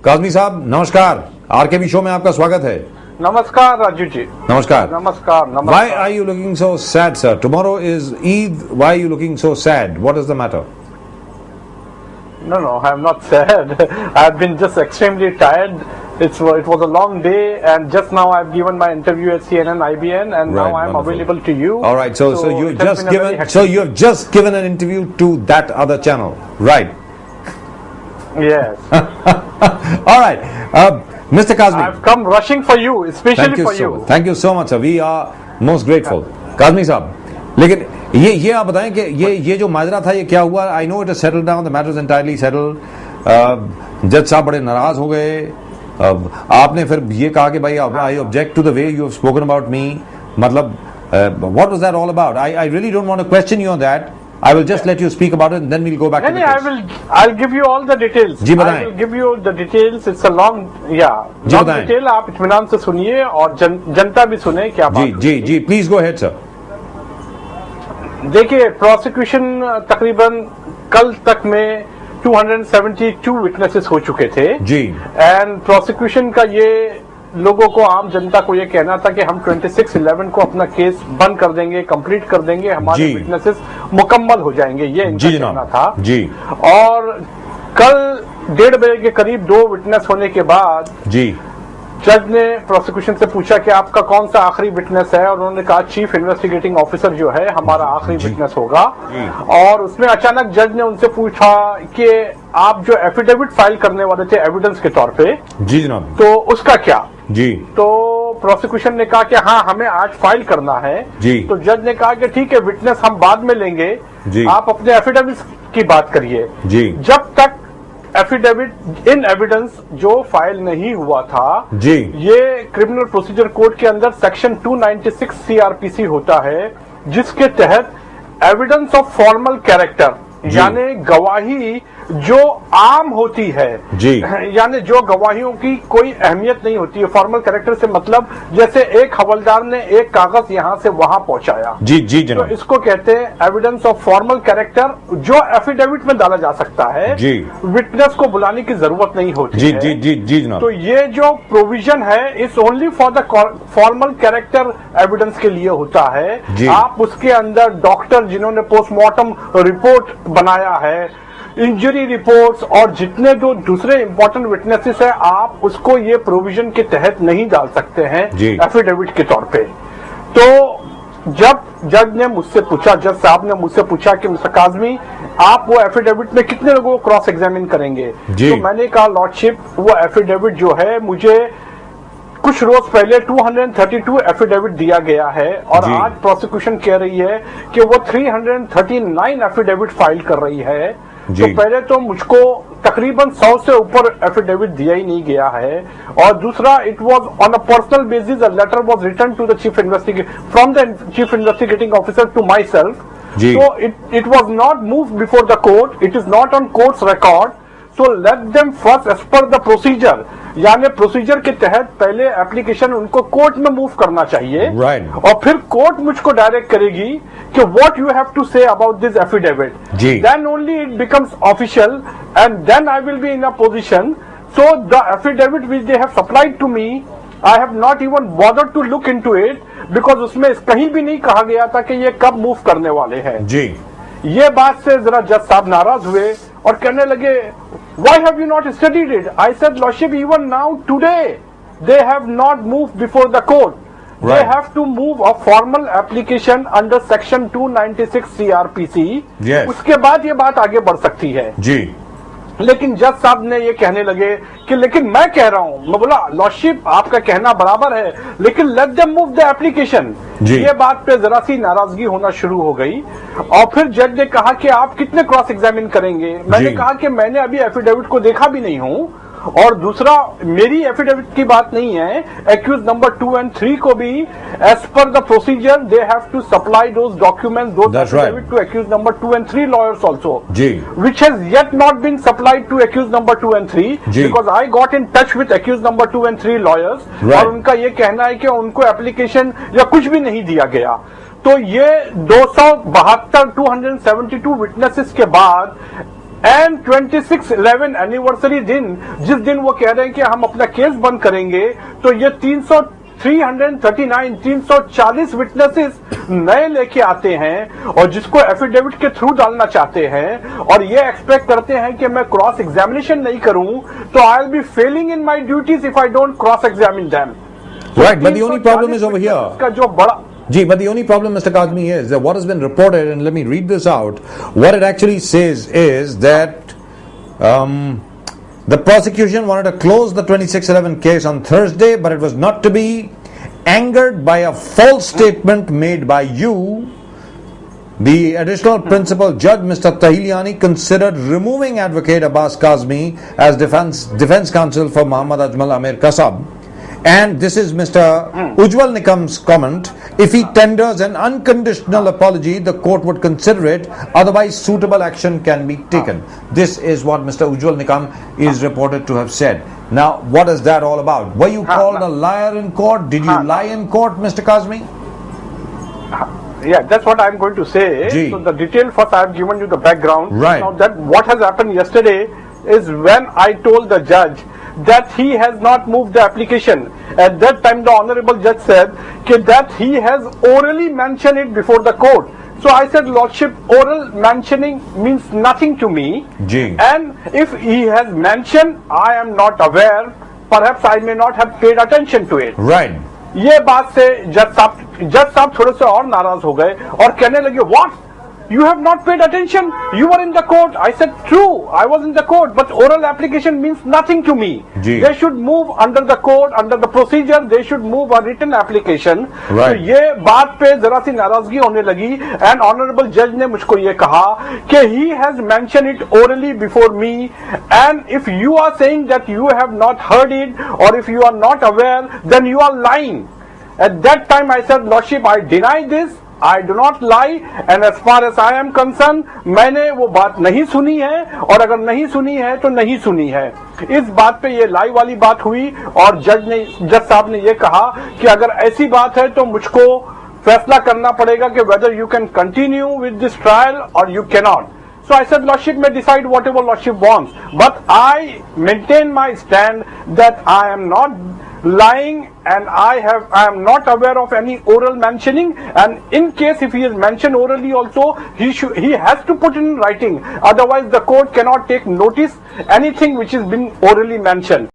काज़मी साहब नमस्कार, RKB show में आपका स्वागत है। नमस्कार राजू जी। नमस्कार। नमस्कार। Why are you looking so sad, sir? Tomorrow is Eid. Why are you looking so sad? What is the matter? No, I am not sad. I have been just extremely tired. It was a long day, and just now I have given my interview at CNN, IBN, and Right, now I am wonderful. available to you. All right. So you it has been a very hectic- have just given an interview to that other channel, right? Yes. All right, Mr. I Kazmi. have come rushing for you, especially for you. Thank you so much, sir. We are most grateful. Kazmi साहब, लेकिन ये आप बताएं कि ये जो माजरा था ये क्या हुआ? I know it is settled now. The matter is entirely settled. जज साहब बड़े नाराज हो गए। आपने फिर ये कहा कि भाई I object to the way you have spoken about me. मतलब what was that all about? I really don't want to question you on that. I will just let you speak about it and then we'll go back to the case. I'll give you all the details. जी बताएं। I will give you the details. It's a long, ji long बताएं। detail. आप इत्मीनान से सुनिए और जनता भी सुने क्या बात। जी प्लीज गो हेड सर। देखिए, प्रोसिक्यूशन तकरीबन कल तक में 272 विटनेसेस हो चुके थे जी। एंड प्रोसिक्यूशन का ये लोगों को, आम जनता को ये कहना था कि हम 26/11 को अपना केस बंद कर देंगे, कंप्लीट कर देंगे, हमारे विटनेसेस मुकम्मल हो जाएंगे, ये इनका कहना था जी। और कल 1:30 बजे के करीब 2 विटनेस होने के बाद जी जज ने प्रोसिक्यूशन से पूछा कि आपका कौन सा आखिरी विटनेस है, और उन्होंने कहा चीफ इन्वेस्टिगेटिंग ऑफिसर जो है हमारा आखिरी विटनेस होगा। और उसमें अचानक जज ने उनसे पूछा कि आप जो एफिडेविट फाइल करने वाले थे एविडेंस के तौर पे, जी जनाब, तो उसका क्या? जी। तो प्रोसिक्यूशन ने कहा कि हाँ, हमें आज फाइल करना है जी। तो जज ने कहा कि ठीक है, विटनेस हम बाद में लेंगे जी। आप अपने एफिडेविट की बात करिए जी। जब तक एफिडेविट इन एविडेंस जो फाइल नहीं हुआ था जी। ये क्रिमिनल प्रोसीजर कोड के अंदर सेक्शन 296 सीआरपीसी होता है, जिसके तहत एविडेंस ऑफ फॉर्मल कैरेक्टर यानी गवाही जो आम होती है जी, यानी जो गवाहियों की कोई अहमियत नहीं होती है। फॉर्मल कैरेक्टर से मतलब जैसे एक हवलदार ने एक कागज यहां से वहां पहुंचाया, जी जी तो जनाब, इसको कहते हैं एविडेंस ऑफ फॉर्मल कैरेक्टर, जो एफिडेविट में डाला जा सकता है जी। विटनेस को बुलाने की जरूरत नहीं होती जी है। जी जी जी जनाब। तो ये जो प्रोविजन है इस only for the formal character evidence के लिए होता है। आप उसके अंदर डॉक्टर जिन्होंने पोस्टमार्टम रिपोर्ट बनाया है, इंजरी रिपोर्ट्स और जितने जो दूसरे इंपॉर्टेंट विटनेसेस है, आप उसको ये प्रोविजन के तहत नहीं डाल सकते हैं एफिडेविट के तौर पे। तो जब जज ने मुझसे पूछा, जज साहब ने मुझसे पूछा कि मिस्टर काज़मी आप वो एफिडेविट में कितने लोगों को क्रॉस एग्जामिन करेंगे, तो मैंने कहा लॉर्डशिप वो एफिडेविट जो है मुझे कुछ रोज पहले 232 एफिडेविट दिया गया है और आज प्रोसिक्यूशन कह रही है कि वो 339 एफिडेविट फाइल कर रही है। तो पहले तो मुझको तकरीबन 100 से ऊपर एफिडेविट दिया ही नहीं गया है, और दूसरा it was on a personal basis, a letter was written to the chief from the chief investigating officer to myself. So it was not moved before the court. It is not on court's record. So let them first as per the procedure. यानी procedure के तहत पहले application उनको court में move करना चाहिए, और फिर कोर्ट मुझको डायरेक्ट करेगी कि what you have to say about this affidavit. Then only it becomes official and then I will be in a position. So the affidavit which they have supplied to me, I have not even bothered to look into it, because उसमें कहीं भी नहीं कहा गया था कि ये कब मूव करने वाले हैं जी। ये बात से जरा जज साहब नाराज हुए और कहने लगे why have you not studied it? I said lordship even now today they have not move before the court, they have to move a formal application under section 296 CrPC. उसके बाद ये बात आगे बढ़ सकती है जी। लेकिन जज साहब ने ये कहने लगे कि लेकिन मैं कह रहा हूं, मैं बोला लॉर्डशिप आपका कहना बराबर है, लेकिन let them move the application. ये बात पे जरा सी नाराजगी होना शुरू हो गई, और फिर जज ने कहा कि आप कितने क्रॉस एग्जामिन करेंगे? मैंने कहा कि मैंने अभी एफिडेविट को देखा भी नहीं हूं, और दूसरा मेरी एफिडेविट की बात नहीं है, एक्यूज नंबर 2 and 3 को भी as per the procedure they have to supply those documents, those affidavit to accused number 2 and 3 lawyers also, which has yet not been supplied to accused number 2 and 3 because I got in touch with accused number 2 and 3 lawyers, और उनका ये कहना है कि उनको application या कुछ भी नहीं दिया गया। तो ये 272 विटनेसेस के बाद एंड 26/11 एनिवर्सरी दिन, जिस दिन वो कह रहे हैं कि हम अपना केस बंद करेंगे, तो ये 340 विटनेसेस नए लेके आते हैं और जिसको एफिडेविट के थ्रू डालना चाहते हैं और ये एक्सपेक्ट करते हैं कि मैं क्रॉस एग्जामिनेशन नहीं करूं तो आई will B Fehling in my duties if I don't cross examine them. Right, but the only problem is over here. का जो बड़ा Gee, but the only problem, Mr. Kazmi, is that what has been reported, and let me read this out, what it actually says is that the prosecution wanted to close the 26/11 case on Thursday, but it was not to be, angered by a false statement made by you. The additional principal judge, Mr. Tahiliani, considered removing advocate Abbas Kazmi as defense counsel for Muhammad Ajmal Amir Kasab. And this is Mr. Ujwal Nikam's comment. If he tenders an unconditional apology, the court would consider it. Otherwise, suitable action can be taken. This is what Mr. Ujwal Nikam is reported to have said. Now, what is that all about? Were you called a liar in court? Did you lie in court, Mr. Kazmi? Yeah, that's what I'm going to say. Gee. So the detail first, I've given you the background. Right. Now that what has happened yesterday is when I told the judge that he has not moved the application. At that time, the honorable judge said that he has orally mentioned it before the court. So I said, Lordship, oral mentioning means nothing to me. Gee. And if he has mentioned, I am not aware. Perhaps I may not have paid attention to it. Right. ये बात से जज साहब थोड़े से और नाराज हो गए और कहने लगे, what, you have not paid attention, you were in the court. I said, true, I was in the court, but oral application means nothing to me. Gee. They should move under the court, under the procedure, they should move a written application. Right. तो ये बात पे जरा सी नाराजगी होने लगी and honourable जज ने मुझको ये कहा कि he has mentioned it orally before me, and if you are saying that you have not heard it or if you are not aware, then you are lying. At that time I said, Lordship, I deny this. I do not lie, and as far as I am concerned, मैंने वो बात नहीं सुनी है और अगर नहीं सुनी है तो नहीं सुनी है. इस बात पे ये लाई वाली बात हुई और जज साहब ने ये कहा कि अगर ऐसी बात है तो मुझको फैसला करना पड़ेगा कि whether you can continue with this trial or you cannot. So I said, Lordship may decide whatever Lordship wants, but I maintain my stand that I am not lying and I am not aware of any oral mentioning, and in case if he is mentioned orally also, he has to put in writing, otherwise the court cannot take notice anything which has been orally mentioned.